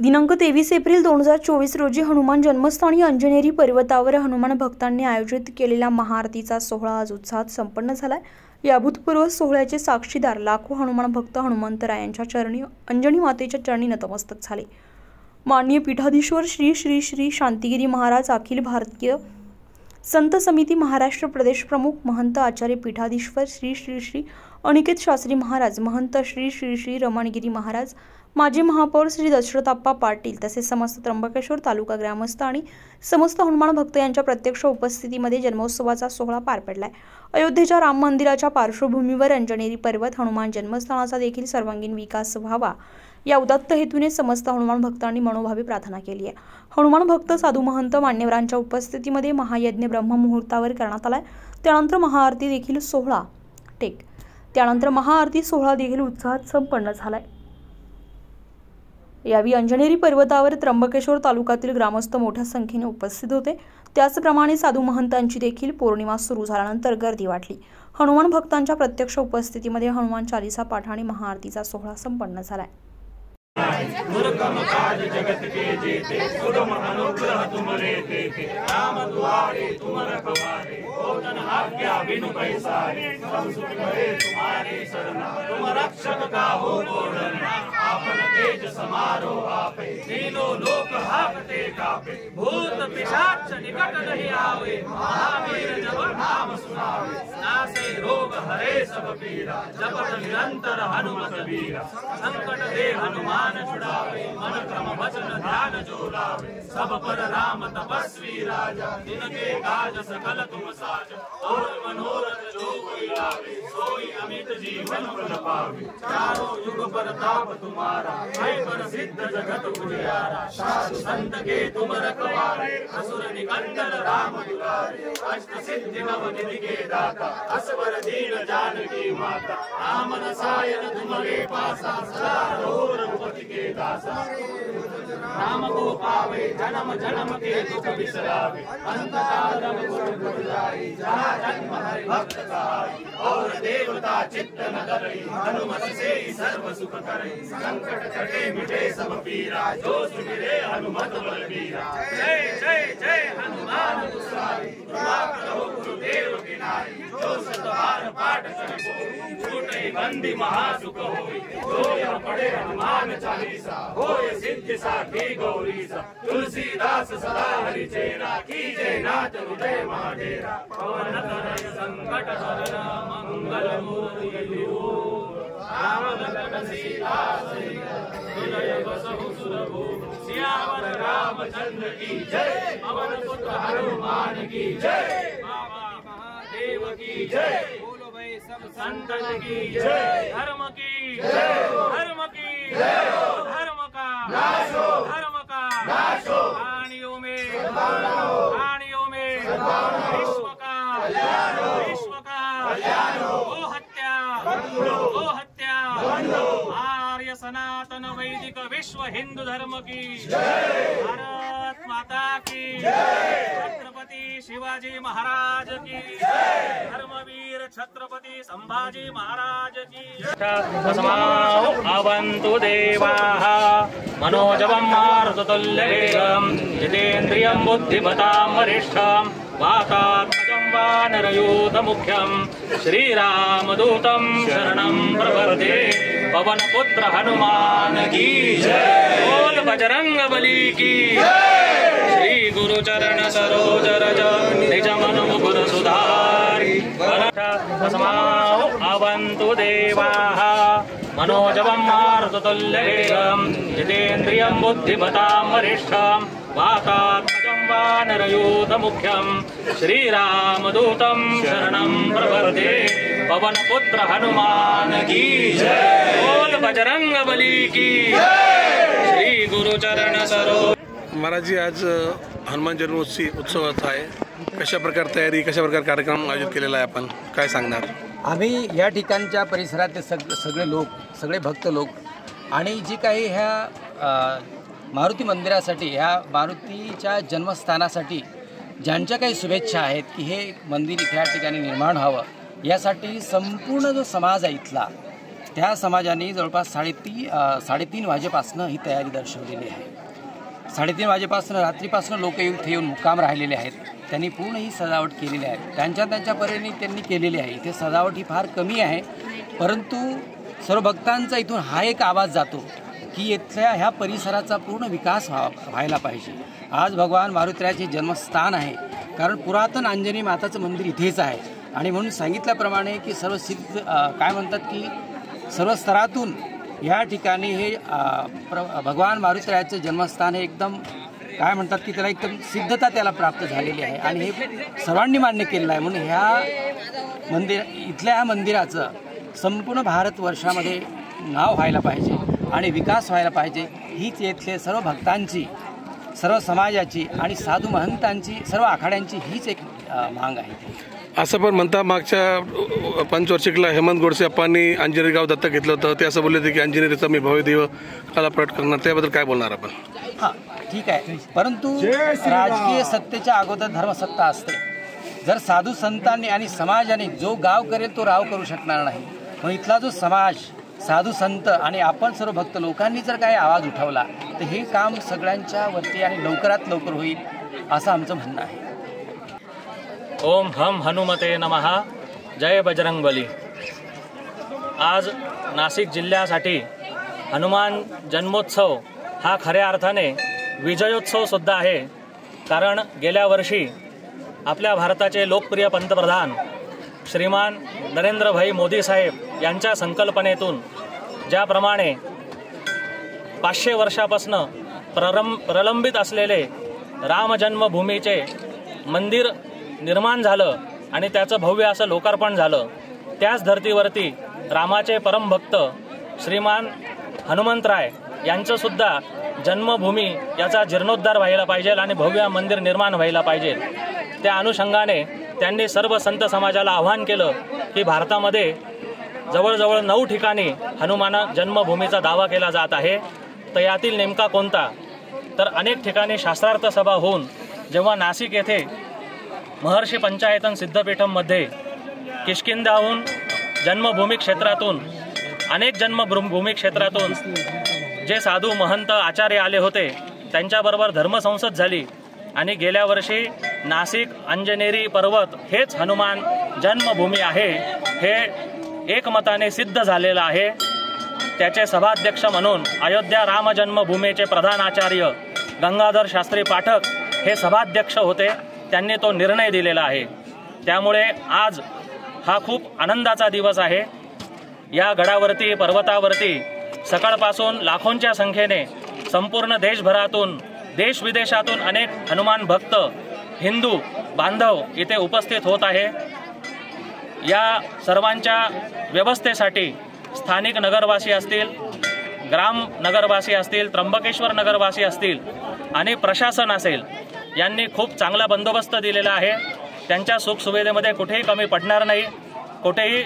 दिनांक 23 एप्रिल 2024 रोजी हनुमान जन्मस्थानी अंजनेरी पर्वतावर हनुमान भक्तांनी आयोजित केलेला महाआरतीचा सोहळा आज उत्साहात संपन्न झाला। या अभूतपूर्व सोहळ्याचे साक्षीदार लाखो हनुमान भक्त हनुमंतरायांच्या चरणी अंजनी मातेच्या चरणी नतमस्तक झाले। माननीय पीठाधीश्वर श्री श्री श्री शांतिगिरी महाराज, अखिल भारतीय संत समिती महाराष्ट्र प्रदेश प्रमुख महंत आचार्य पीठाधीश्वर श्री श्री श्री अनिकेत शास्त्री महाराज, महंत श्री श्री श्री रमणगिरी महाराज, माजी महापौर श्री दशरथप्पा पाटील तसेच समस्त त्र्यंबकेश्वर तालुका ग्रामस्थ आणि समस्त हनुमान भक्त यांच्या प्रत्यक्ष उपस्थितीमध्ये जन्मोत्सवाचा सोहळा पार पडलाय। अयोध्येच्या राम मंदिराच्या पार्श्वभूमीवर अंजनेरी पर्वत हनुमान जन्मस्थानाचा देखील सर्वांगीण विकास व्हावा या उदात्त हेतूने समस्त हनुमान भक्तांनी मनोभावे प्रार्थना केली आहे। हनुमान भक्त साधू महंत मान्यवरांच्या उपस्थितीमध्ये महायज्ञ ब्रह्म मुहूर्तावर करण्यात आलाय। त्यानंतर महाआरती सोहळा देखील उत्साहात संपन्न झालाय। यावेळी अंजनेरी पर्वतावर त्र्यंबकेश्वर तालुक्यातील ग्रामस्थ मोठ्या संख्येने उपस्थित होते। त्याचप्रमाणे साधू महंतांची देखील पौर्णिमा सुरू झाल्यानंतर गर्दी वाढली। हनुमान भक्तांच्या प्रत्यक्ष उपस्थितीमध्ये हनुमान चालीसा पाठाने महाआरतीचा सोहळा संपन्न झालाय। दुर्गम काज जगत के जेते, सुगम अनुग्रह तुम रे राम दुआरे तुम रखवारे, भोजन आज्ञा बिनु पैसारे, सब सुख करे तुम्हारे शरण, तुम रक्षक का हो डरना, आपन तेज समारो आपे, तीनों लोक हाकते कापे, भूत पिशाच निकट नहीं आवे, महावीर जब नाम सुनावे, नासे रोग हरे सब पीरा, जपत निरंतर हनुमत वीरा, संकट दे हनुमान छुड़ावे, मन क्रम वचन ध्यान जो लावे, सब पर राम तपस्वी राजा, जिनके काज सकल तुम साज, और मनोरथ जो कोई लावे, सोई अमित जीवन फल पावे, चारों युग प्रताप तुम्हारा, है प्रसिद्ध जगत उजियारा, साधु संत के तुम रखवारे, असुर निकंदन राम दुलारे, अष्ट सिद्धि नव निधि के दाता, असवर दीन जानकी माता, राम रसायन तुम्हारे पासा, सदा रहो रघुपति के दासा, राम को पावे जन्म जन्म के दुख बिसरावे, अंत काल गुण जाई, जहाँ जन्म हरि भक्त कहाई, और देवता चित्त न डरई, हनुमत से ही सर्व सुख करई, संकट कटे मिटे सब पीरा, जो सुमिरे हनुमत बलबीरा, जय जय जय हनुमान गुसाई, कृपा करो गुरुदेव की नाई, जो सतबार पाठ करे छूटे बंदी महासुख होई, जो यह पढ़े हनुमान चालीसा, होय सिद्धि साखी गौरीसा, तुलसीदास सदा हरि चेरा, कीजे नाथ हृदय महाडेरा, पवन तनय संकट हरण मंगल मूर्ति विभूषण, राम लखन सीता सहित हृदय बसहु सुरभूषण, सियावर रामचंद्र की जय, पवन पुत्र हनुमान की जय, बाबा महादेव की जय, बोलो भाई सब संतन की जय, धर्म की जय, धर्म की जय, धर्म का नाशो, धर्म का नाशो, प्राणियों में विश्व का कल्याण हो, गो हत्या आर्य सनातन वैदिक विश्व हिंदू धर्म की जय, भारत माता की जय, छत्रपति शिवाजी महाराज की जय, धर्मवीर छत्रपति संभाजी महाराज की जय। अवन्तु देवाः मनोजवं मारुततुल्यवेगं, जितेन्द्रियं बुद्धिमतां वरिष्ठं, वातात्मजं वानरयूथमुख्यं, श्रीरामदूतं शरणं प्रपद्ये, पवनपुत्र हनुमान की जय, बोल बजरंग बली की जय, श्री गुरुचरण सरोज रज निज मन मुकुर सुधारि, अवन्तु देवाः मनोजवं मारुततुल्यवेगं, जितेन्द्रियं बुद्धिमतां वरिष्ठं, वातात्मजं वानरयूथमुख्यं, श्रीरामदूतं शरणं प्रपद्ये, पवनपुत्र हनुमान की जय, बोल बजरंग बली की जय, श्री गुरुचरण सरोज। महाराज जी, आज हनुमान जन्मोत्सव उत्सवाचा आहे, कशा प्रकार तयारी, कशा प्रकार कार्यक्रम आयोजित केलेला आहे, आपण काय सांगणार? आम्ही या ठिकाणच्या परिसरातले सगळे लोक, सगळे भक्त लोक आणि जी काही ह्या मारुती मंदिरासाठी, ह्या मारुतीच्या जन्मस्थानासाठी ज्यांच्या काही शुभेच्छा आहेत की हे मंदिर इथे या ठिकाणी निर्माण व्हावं, यासाठी संपूर्ण जो समाज आहे इथला, त्या समाजाने जवळपास 3:30 वाजेपासून ही तयारी दर्शवलेली आहे। 3:30 वाजेपासून रात्रीपासून लोक इथे येऊन मुक्काम राहिलेले आहेत. त्यांनी पूर्ण ही सजावट केलेली आहे. त्यांच्या परीने त्यांनी केलेली आहे. इथे सजावट ही फार कमी आहे, परंतु सर्व भक्तांचा इथून हा एक आवाज जातो की इथल्या ह्या परिसराचा पूर्ण विकास व्हायला पाहिजे. आज भगवान मारुतीचे जन्मस्थान आहे, कारण पुरातन अंजनी माताचं मंदिर इथेच आहे. आणि म्हणून सांगितल्याप्रमाणे की सर्व सिद्ध काय म्हणतात की सर्व स्तरातून या ठिकाणी हे भगवान मारुतीचे जन्मस्थान हे एकदम काय म्हणतात की त्याला एकदम सिद्धता त्याला प्राप्त झालेली आहे आणि हे सर्वांनी मान्य केलेलं आहे. म्हणून ह्या इथल्या ह्या मंदिराचं संपूर्ण भारतवर्षामध्ये नाव व्हायला पाहिजे आणि विकास व्हायला पाहिजे. हीच येथले सर्व भक्तांची, सर्व समाजाची आणि साधू महंतांची, सर्व आखाड्यांची हीच एक मांग आहे. असं पण म्हणता मागच्या पंचवार्षिकला हेमंत गोडसे अप्पांनी अंजनेरी गाव दत्तक घेतलं होतं. ते असं बोलले होते की अंजनेरीचा मी भव्य देव काला प्रकट करणार. त्याबद्दल काय बोलणार आपण? हां, ठीक आहे, परंतु राजकीय सत्तेच्या अगोदर धर्मसत्ता असते. जर साधू संतांनी आणि समाजाने जो गाव करेल तो राव करू शकणार नाही. मग इथला जो समाज, साधू संत आणि आपण सर्व भक्त लोकांनी जर काही आवाज उठवला तर हे काम सगळ्यांच्या वरती आणि लवकरात लवकर होईल असं आमचं म्हणणं आहे. ओम हम हनुमते नमः. जय बजरंगबली. आज नाशिक जिल्ह्यासाठी हनुमान जन्मोत्सव हा खऱ्या अर्थाने विजयोत्सव सुद्धा आहे. कारण गेल्या वर्षी आपल्या भारताचे लोकप्रिय पंतप्रधान श्रीमान नरेंद्रभाई मोदी साहेब यांच्या संकल्पनेतून ज्याप्रमाणे 500 वर्षापासून प्रलंबित असलेले राम जन्मभूमीचे मंदिर निर्माण झालं आणि त्याचं भव्य असं लोकार्पण झालं, त्याच धर्तीवरती रामाचे परमभक्त श्रीमान हनुमंतराय यांचं सुद्धा जन्मभूमी याचा जीर्णोद्धार व्हायला पाहिजे आणि भव्य मंदिर निर्माण व्हायला पाहिजे. त्या अनुषंगाने त्यांनी सर्व संत समाजाला आवाहन केलं की भारतामध्ये जवळजवळ 9 ठिकाणी हनुमान जन्मभूमीचा दावा केला जात आहे. तर यातील नेमका कोणता? तर अनेक ठिकाणी शास्त्रार्थ सभा होऊन जेव्हा नाशिक येथे महर्षी पंचायतन सिद्धपीठममध्ये किष्किंधाहून जन्मभूमी क्षेत्रातून अनेक जन्मभूमी क्षेत्रातून जे साधू महंत आचार्य आले होते त्यांच्याबरोबर धर्मसंसद झाली आणि गेल्या वर्षी नाशिक अंजनेरी पर्वत हेच हनुमान जन्मभूमी आहे हे एकमताने सिद्ध झालेलं आहे. त्याचे सभाध्यक्ष म्हणून अयोध्या राम जन्मभूमीचे प्रधान आचार्य गंगाधर शास्त्री पाठक हे सभाध्यक्ष होते. त्यांनी तो निर्णय दिलेला आहे. त्यामुळे आज हा खूप आनंदाचा दिवस आहे. या गडावरती, पर्वतावरती सकाळपासून लाखोंच्या संख्येने संपूर्ण देशभरातून, देशविदेशातून अनेक हनुमान भक्त, हिंदू बांधव इथे उपस्थित होत आहे. या सर्वांच्या व्यवस्थेसाठी स्थानिक नगरवासी असतील, ग्राम नगरवासी असतील, त्र्यंबकेश्वर नगरवासी असतील आणि प्रशासन असेल यांनी खूप चांगला बंदोबस्त दिलेला आहे. त्यांच्या सुखसुविधेमध्ये कुठेही कमी पडणार नाही, कुठेही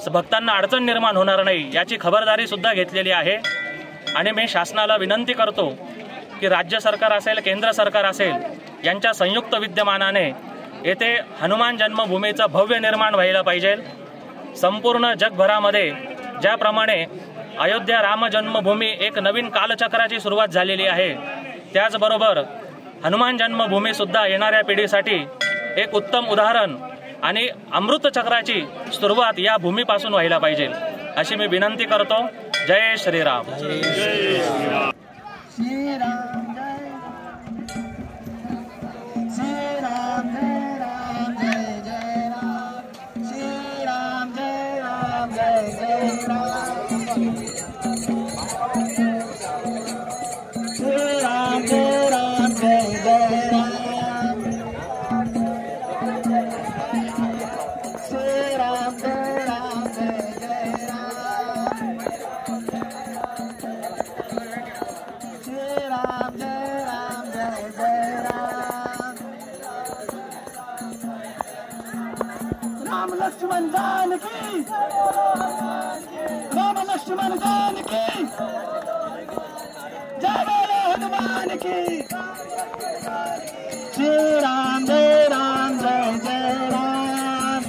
भक्तांना अडचण निर्माण होणार नाही याची खबरदारी सुद्धा घेतलेली आहे. आणि मी शासनाला विनंती करतो की राज्य सरकार असेल, केंद्र सरकार असेल यांच्या संयुक्त विद्यमानाने येथे हनुमान जन्मभूमीचं भव्य निर्माण व्हायला पाहिजे. संपूर्ण जगभरामध्ये ज्याप्रमाणे अयोध्या राम जन्मभूमी एक नवीन कालचक्राची सुरुवात झालेली आहे, त्याचबरोबर हनुमान जन्मभूमी सुद्धा येणाऱ्या पिढीसाठी एक उत्तम उदाहरण आणि अमृतचक्राची सुरुवात या भूमीपासून व्हायला पाहिजे अशी मी विनंती करतो. जय श्रीराम. राम लक्ष्मण जानकी, राम लक्ष्मण जानकी, जय बोलो हनुमान की. जय राम जय राम जय जय राम.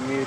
मी